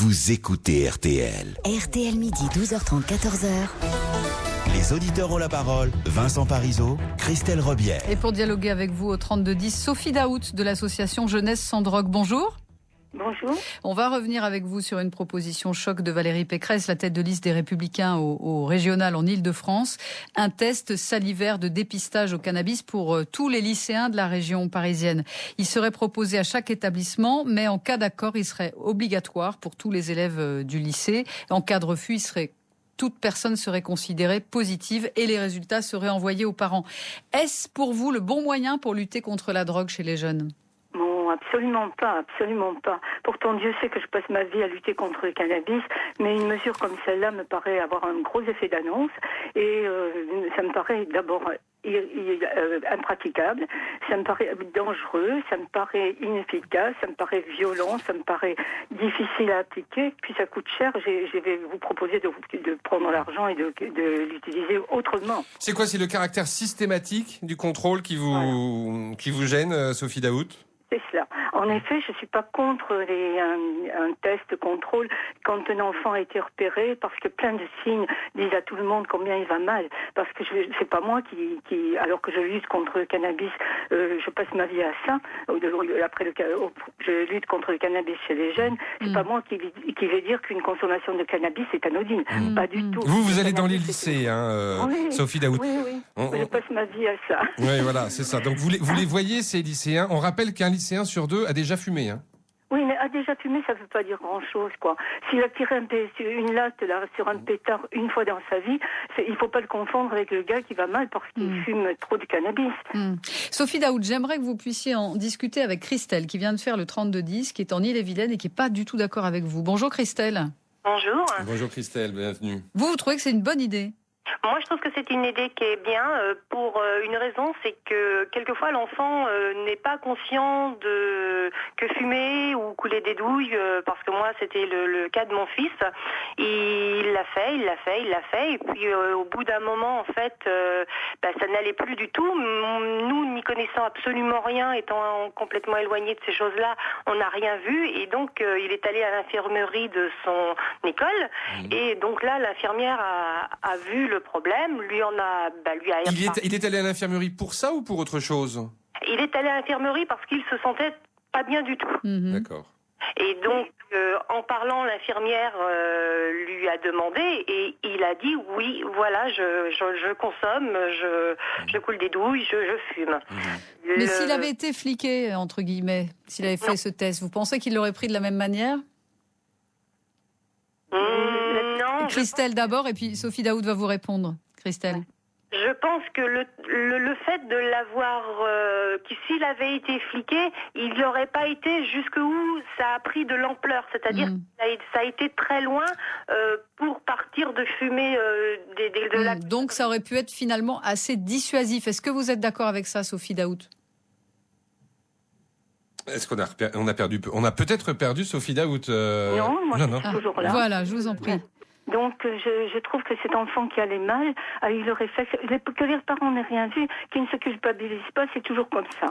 vous écoutez RTL. RTL midi, 12h30, 14h. Les auditeurs ont la parole. Vincent Parisot, Christelle Robière. Et pour dialoguer avec vous au 3210, Sophie Daout de l'association Jeunesse sans drogue. Bonjour. Bonjour. On va revenir avec vous sur une proposition choc de Valérie Pécresse, la tête de liste des Républicains au régional en Ile-de-France. Un test salivaire de dépistage au cannabis pour tous les lycéens de la région parisienne. Il serait proposé à chaque établissement, mais en cas d'accord, il serait obligatoire pour tous les élèves du lycée. En cas de refus, toute personne serait considérée positive et les résultats seraient envoyés aux parents. Est-ce pour vous le bon moyen pour lutter contre la drogue chez les jeunes ? Non, absolument pas, absolument pas. Pourtant, Dieu sait que je passe ma vie à lutter contre le cannabis, mais une mesure comme celle-là me paraît avoir un gros effet d'annonce et ça me paraît d'abord impraticable, ça me paraît dangereux, ça me paraît inefficace, ça me paraît violent, ça me paraît difficile à appliquer, puis ça coûte cher. Je vais vous proposer de prendre l'argent et de l'utiliser autrement. C'est quoi, c'est le caractère systématique du contrôle qui vous gêne, Sophie Daout ? C'est cela. En effet, je ne suis pas contre un test contrôle quand un enfant a été repéré, parce que plein de signes disent à tout le monde combien il va mal. Parce que c'est pas moi qui, alors que je lutte contre le cannabis, je passe ma vie à ça. Je lutte contre le cannabis chez les jeunes. C'est pas moi qui vais dire qu'une consommation de cannabis est anodine. Pas du tout. Vous allez dans les lycées, oui, Sophie Daout. Oui. Je passe ma vie à ça. Oui, voilà, c'est ça. Donc vous les voyez, ces lycéens. On rappelle qu'un lycéen sur deux a déjà fumé. Oui, mais a déjà fumé, ça ne veut pas dire grand-chose, quoi. S'il a tiré une latte là, sur un pétard une fois dans sa vie, il ne faut pas le confondre avec le gars qui va mal parce qu'il fume trop de cannabis. Sophie Daout, j'aimerais que vous puissiez en discuter avec Christelle, qui vient de faire le 3210, qui est en Ille-et-Vilaine et qui n'est pas du tout d'accord avec vous. Bonjour Christelle. Bonjour. Bonjour Christelle, bienvenue. Vous trouvez que c'est une bonne idée ? Moi, je trouve que c'est une idée qui est bien pour une raison, c'est que quelquefois l'enfant n'est pas conscient que fumer ou couler des douilles, parce que moi, c'était le cas de mon fils. Il l'a fait, et puis au bout d'un moment, en fait, ça n'allait plus du tout. Nous, n'y connaissant absolument rien, étant complètement éloignés de ces choses-là, on n'a rien vu, et donc il est allé à l'infirmerie de son école, et donc là, l'infirmière a vu le problème, lui a... Il est allé à l'infirmerie pour ça ou pour autre chose ? Il est allé à l'infirmerie parce qu'il se sentait pas bien du tout. D'accord. Et donc, en parlant, l'infirmière lui a demandé et il a dit oui, voilà, je consomme, je coule des douilles, je fume. Mais s'il avait été fliqué, entre guillemets, s'il avait fait ce test, vous pensez qu'il l'aurait pris de la même manière ? Non. Christelle d'abord, et puis Sophie Daout va vous répondre. Christelle. Je pense que le fait de l'avoir, s'il avait été fliqué, il n'aurait pas été jusqu'où ça a pris de l'ampleur. C'est-à-dire que ça a été très loin pour partir de fumer de la... Donc ça aurait pu être finalement assez dissuasif. Est-ce que vous êtes d'accord avec ça, Sophie Daout ? Est-ce qu'on a peut-être perdu Sophie Daout Non, moi je suis toujours là. Voilà, je vous en prie. Donc je trouve que cet enfant qui allait mal, il aurait fait que les parents n'aient rien vu, qu'ils ne se culpabilisent pas, c'est toujours comme ça.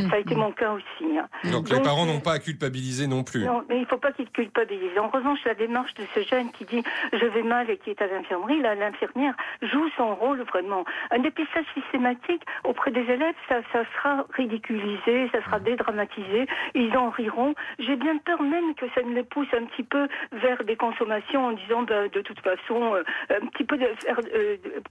Ça a été mon cas aussi. Donc les parents n'ont pas à culpabiliser non plus. Non, mais il ne faut pas qu'ils culpabilisent. En revanche, la démarche de ce jeune qui dit je vais mal et qui est à l'infirmerie, là, l'infirmière joue son rôle vraiment. Un dépistage systématique auprès des élèves, ça sera ridiculisé, ça sera dédramatisé, ils en riront. J'ai bien peur même que ça ne les pousse un petit peu vers des consommations en disant de toute façon un petit peu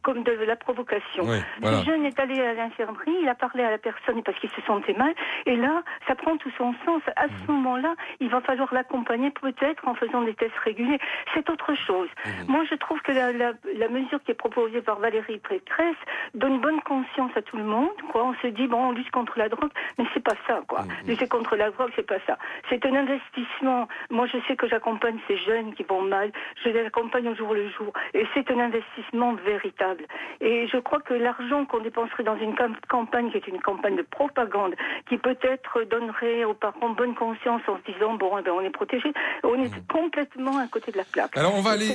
comme de la provocation. Oui, voilà. Ce jeune est allé à l'infirmerie, il a parlé à la personne parce qu'il se sentait mal, et là, ça prend tout son sens. À ce moment-là, il va falloir l'accompagner peut-être en faisant des tests réguliers. C'est autre chose. Moi, je trouve que la mesure qui est proposée par Valérie Pécresse donne bonne conscience à tout le monde. On se dit, on lutte contre la drogue, mais c'est pas ça, Lutter contre la drogue, c'est pas ça. C'est un investissement. Moi, je sais que j'accompagne ces jeunes qui vont mal. Je les accompagne au jour le jour. Et c'est un investissement véritable. Et je crois que l'argent qu'on dépenserait dans une campagne qui est une campagne de propagande, qui peut-être donnerait aux parents bonne conscience en se disant, on est protégé, on est complètement à côté de la plaque. Alors on va aller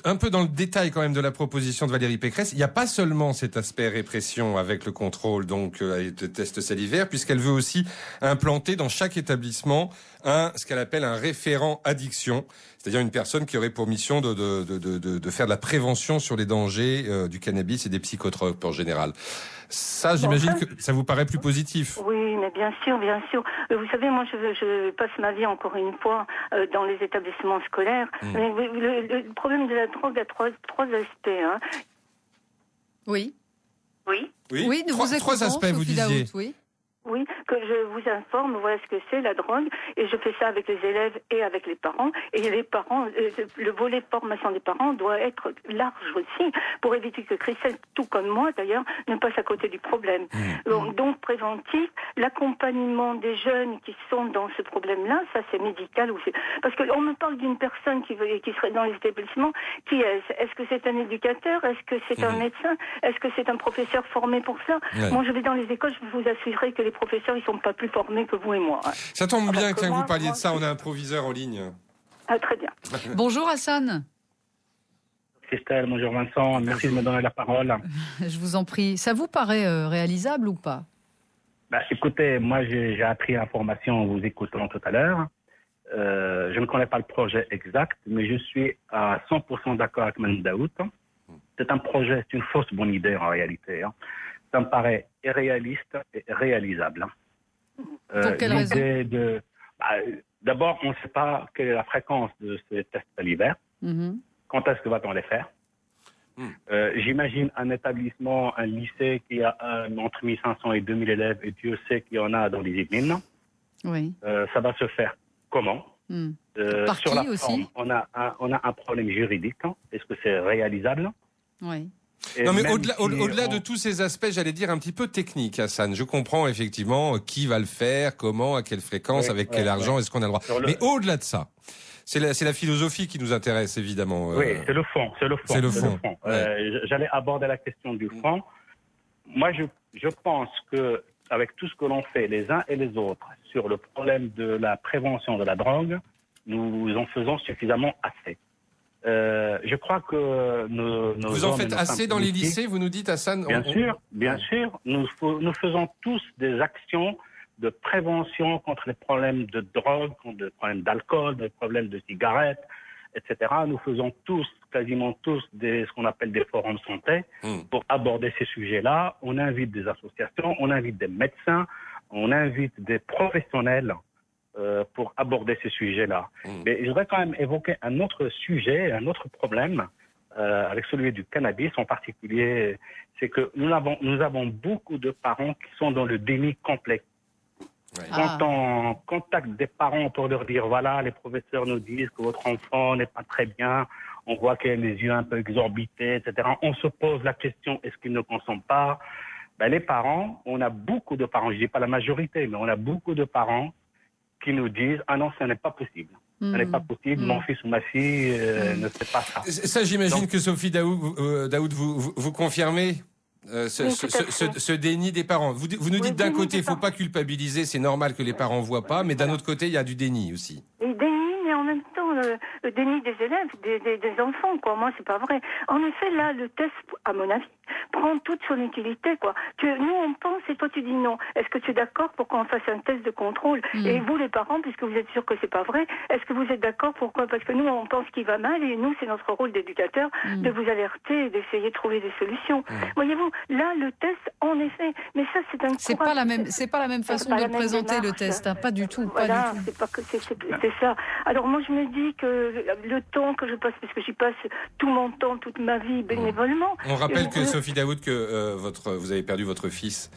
un peu dans le détail quand même de la proposition de Valérie Pécresse. Il n'y a pas seulement cet aspect répression avec le contrôle de tests salivaires, puisqu'elle veut aussi implanter dans chaque établissement ce qu'elle appelle un référent addiction. C'est-à-dire une personne qui aurait pour mission de faire de la prévention sur les dangers du cannabis et des psychotropes en général. Ça, j'imagine que ça vous paraît plus positif. Oui, mais bien sûr, bien sûr. Vous savez, moi, je passe ma vie, encore une fois, dans les établissements scolaires. Mais le problème de la drogue a trois aspects. Hein. Oui. Oui. Oui, nous vous écoutons, trois aspects, vous Sophie disiez. Daout, oui. Oui, que je vous informe, voilà ce que c'est la drogue, et je fais ça avec les élèves et avec les parents. Et les parents, le volet formation des parents doit être large aussi, pour éviter que Christelle, tout comme moi d'ailleurs, ne passe à côté du problème. Donc préventif, l'accompagnement des jeunes qui sont dans ce problème-là, ça c'est médical aussi. Parce qu'on me parle d'une personne qui serait dans les établissements, qui est-ce? Est-ce que c'est un éducateur? Est-ce que c'est un médecin? Est-ce que c'est un professeur formé pour ça? Moi je vais dans les écoles, je vous assurerai que les professeurs, ils sont pas plus formés que vous et moi. Ça tombe bien que vous parliez de ça, on a un proviseur en ligne. Ah, très bien. Bonjour Hassan. Christelle, bonjour Vincent, merci de me donner la parole. Je vous en prie. Ça vous paraît réalisable ou pas? Écoutez, moi j'ai appris l'information en vous écoutant tout à l'heure. Je ne connais pas le projet exact, mais je suis à 100% d'accord avec Mme Daout. C'est un projet, c'est une fausse bonne idée en réalité. Ça me paraît irréaliste et réalisable. Pour quelle raison? D'abord, on ne sait pas quelle est la fréquence de ces tests salivaires. Quand est-ce que va-t-on les faire? J'imagine un établissement, un lycée qui a entre 1500 et 2000 élèves, et Dieu sait qu'il y en a dans les Yvelines. Oui. Ça va se faire comment? Par sur qui la aussi? forme, on a un problème juridique. Est-ce que c'est réalisable? Oui. Non, mais au-delà de tous ces aspects, j'allais dire un petit peu technique, Hassan. Je comprends effectivement qui va le faire, comment, à quelle fréquence, avec quel argent, est-ce qu'on a le droit. Mais au-delà de ça, c'est la philosophie qui nous intéresse évidemment. Oui, c'est le fond. C'est le fond. J'allais aborder la question du fond. Moi, je pense que avec tout ce que l'on fait les uns et les autres sur le problème de la prévention de la drogue, nous en faisons suffisamment assez. Je crois que vous en faites assez dans les lycées, vous nous dites, Hassan? Bien sûr. Nous faisons tous des actions de prévention contre les problèmes de drogue, contre les problèmes d'alcool, les problèmes de cigarettes, etc. Nous faisons quasiment tous, ce qu'on appelle des forums santé pour aborder ces sujets-là. On invite des associations, on invite des médecins, on invite des professionnels pour aborder ces sujets-là. Mais je voudrais quand même évoquer un autre sujet, un autre problème, avec celui du cannabis en particulier, c'est que nous avons beaucoup de parents qui sont dans le déni complet. Quand on contacte des parents pour leur dire, voilà, les professeurs nous disent que votre enfant n'est pas très bien, on voit qu'il a les yeux un peu exorbités, etc. On se pose la question, est-ce qu'il ne consomme pas? Les parents, on a beaucoup de parents, je ne dis pas la majorité, mais on a beaucoup de parents qui nous disent, ah non, ça n'est pas possible. Ça n'est pas possible, mon fils ou ma fille ne fait pas ça. Ça, j'imagine que Sophie Daout, vous confirmez ce déni des parents. Vous nous dites d'un côté, il ne faut pas culpabiliser, c'est normal que les parents ne voient pas, mais d'un autre côté, il y a du déni aussi. Et déni, mais en même temps, le déni des élèves, des enfants, quoi. Moi, c'est pas vrai. En effet, là, le test, à mon avis, prend toute son utilité, quoi. Nous, on pense et toi, tu dis non. Est-ce que tu es d'accord pour qu'on fasse un test de contrôle? Et vous, les parents, puisque vous êtes sûrs que c'est pas vrai, est-ce que vous êtes d'accord? Pourquoi? Parce que nous, on pense qu'il va mal et nous, c'est notre rôle d'éducateur de vous alerter et d'essayer de trouver des solutions. Voyez-vous, là, le test, en effet, mais ça, c'est un c'est pas la même façon de présenter le test, pas du tout. Voilà, c'est ça. Alors moi, je me dis que le temps que je passe, parce que j'y passe tout mon temps, toute ma vie bénévolement. On rappelle que Sophie Daout, que vous avez perdu votre fils,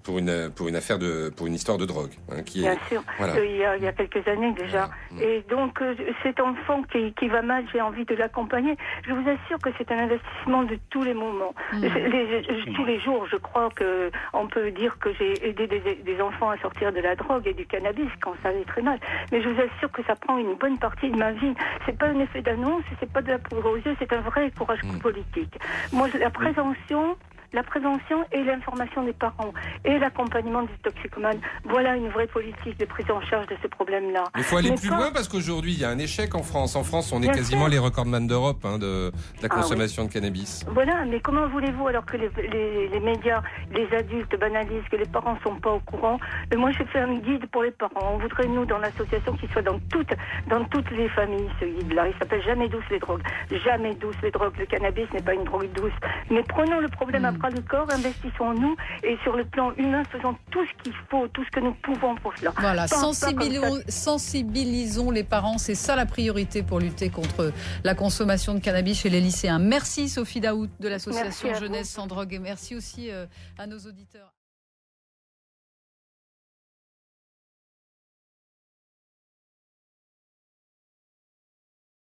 pour une histoire de drogue, bien sûr, voilà. Il y a quelques années déjà. Et donc cet enfant qui va mal, j'ai envie de l'accompagner. Je vous assure que c'est un investissement de tous les moments. Tous les jours, je crois que on peut dire que j'ai aidé des enfants à sortir de la drogue et du cannabis quand ça allait très mal. Mais je vous assure que ça prend une bonne partie de ma vie. C'est pas un effet d'annonce, c'est pas de la poudre aux yeux, c'est un vrai courage politique. Moi, la prévention, la prévention et l'information des parents et l'accompagnement des toxicomanes. Voilà une vraie politique de prise en charge de ce problème-là. Il faut aller plus loin parce qu'aujourd'hui, il y a un échec en France. En France, on est quasiment les recordman d'Europe de la consommation de cannabis. Voilà, mais comment voulez-vous, alors que les médias, les adultes banalisent, que les parents ne sont pas au courant. Moi, je fais un guide pour les parents. On voudrait, nous, dans l'association, qu'il soit dans toutes les familles, ce guide-là. Il s'appelle Jamais douce les drogues. Jamais douce les drogues. Le cannabis n'est pas une drogue douce. Mais prenons le problème à bras le corps, investissons-nous, et sur le plan humain, faisons tout ce qu'il faut, tout ce que nous pouvons pour cela. Voilà, sensibilisons les parents, c'est ça la priorité pour lutter contre la consommation de cannabis chez les lycéens. Merci Sophie Daoud de l'association Jeunesse sans drogue, et merci aussi à nos auditeurs.